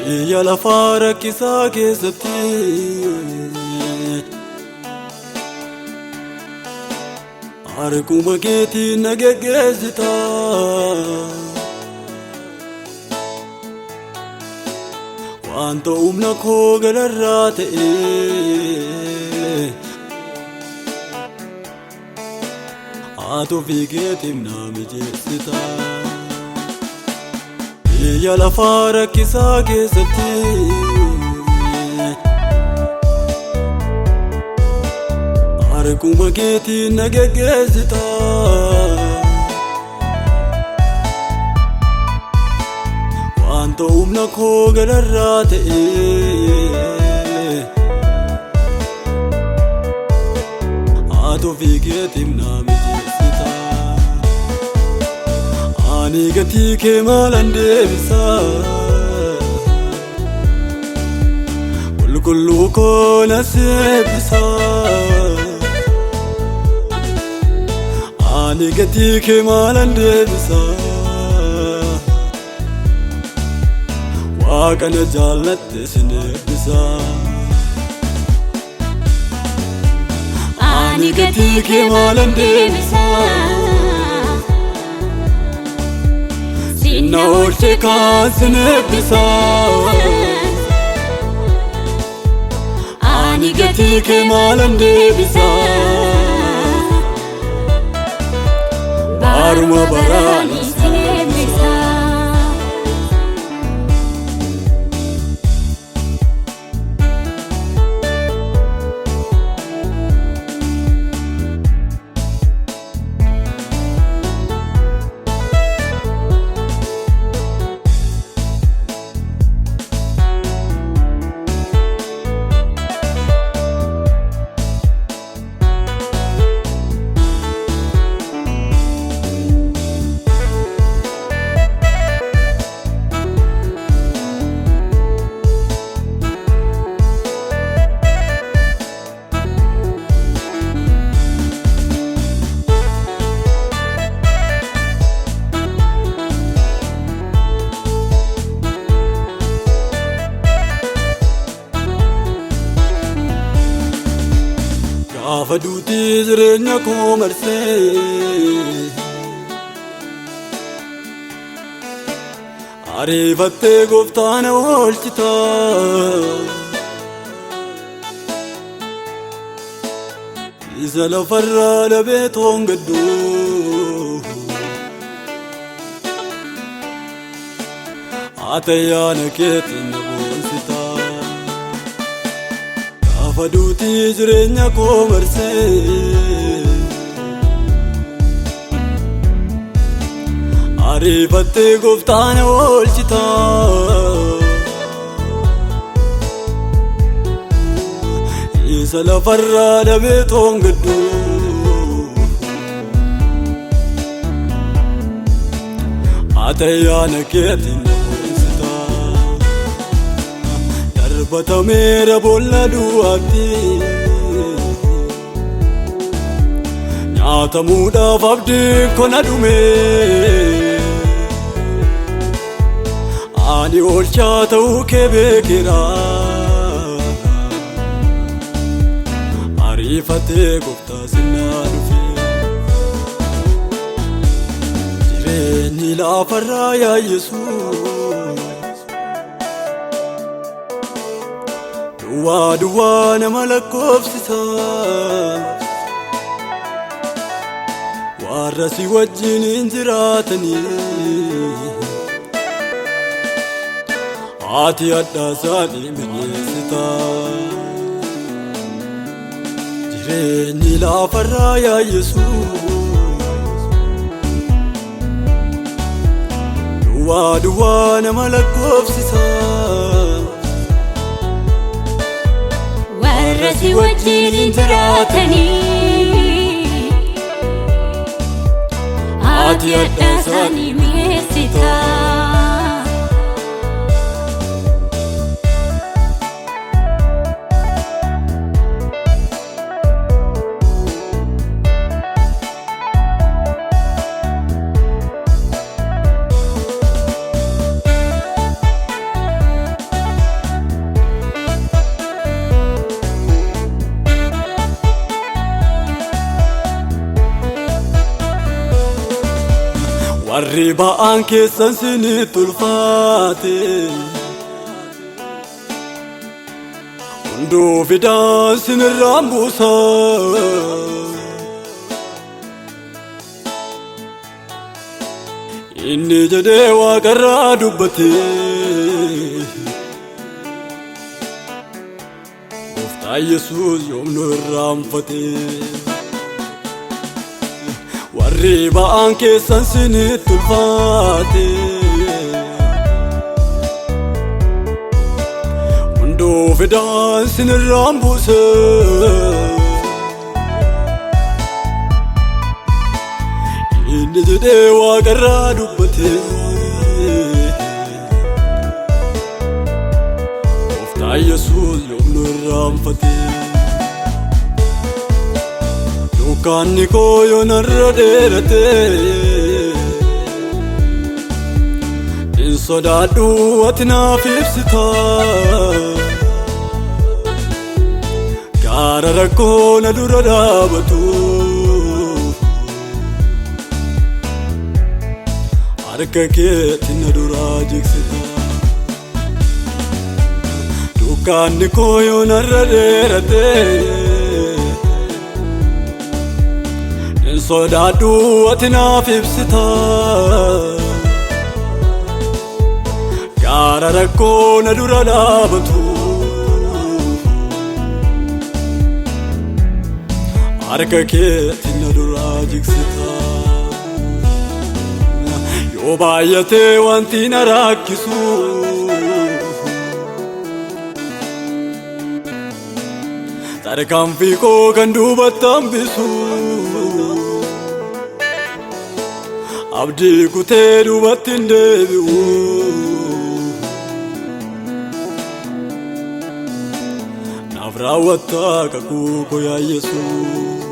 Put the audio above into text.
biyya lafaa rakkisaa keessatti harkuma keetiin na geggeessita. Wanta humna koo galarraa ta'e haatu fiikeetiin na mijeessita. Biyya lafaa rakkisaa keessatti harkuma keetiin na geggeessita. Wanta humna koo galarraa ta'e haatu fiikeetiin na mijeessita. Ani gatii kee maalan deebisa? Qulqulluu koo na eebbisa. Ani gatii kee maalan deebisa? Waaqa na jaallatte sin eebbisa. Ani gatii kee maalan deebisa? Na oolche kan sin eebbisa. Ani gatii kee maalan deebisa? Baruma baraan sin eebbisa. Gaafa duutii jireenya koo marsee ariifattee gooftaa na oolchita. Isa lafarraa dhabee toongaddu ati ayyaana keetiin na boonsita. Gaafa duutii jireenya koo marsee ariifattee gooftaa na oolchita. Isa lafarraa dhabee toongaddu ati ayyaana keetiin na boonsita. Darbatameera boolla du'aatti nyaatamuudhaaf abdiin koo na dhume. Ani oolchaa ta'uu kee beekeera. Ariifatee gooftaa sin na dhufe. Jireenyi lafarraa yaa Yesuus duwwaa duwwaa nama lakkoofsisa. Warra si wajjin hin jiraatanii ati adda isaanii mijeessita. Jireenyi lafarraa yaa Yesuus duwwaa duwwaa nama lakkoofsisa. Warra si wajjin hin jiraatanii ati adda isaanii mijeessita. warri ba'aan keessan sinitti ulfaate hunduu fidaan sinirraan buusa inni jedhee waaqarraa dubbate Gooftaa Yesuus yoom nu irraanfate warri ba'aan keessan sinitti ulfaate hunduu fidaan sinirraan buuse inni jedhee waaqarraa dubbate Gooftaa Yesuus yoom nu irraanfate Dukkaanni koo yoo narra dheerate hin sodaadhu ati naaf ibsita gaara rakkoo na dura dhaabatu harka keetti na duraa jigsita Dukkaanni koo yoo narra dheerate hin sodaadhu ati naaf ibsita gaara rakkoo na dura dhaabatu harka keetti na duraa jigsita yoo baay'atee wanti na rakkisu tarkaanfii koo kan duubatti hambisu abdii kutee duubatti hin deebi'u naaf raawwatta kakuu koo yaa Yesuus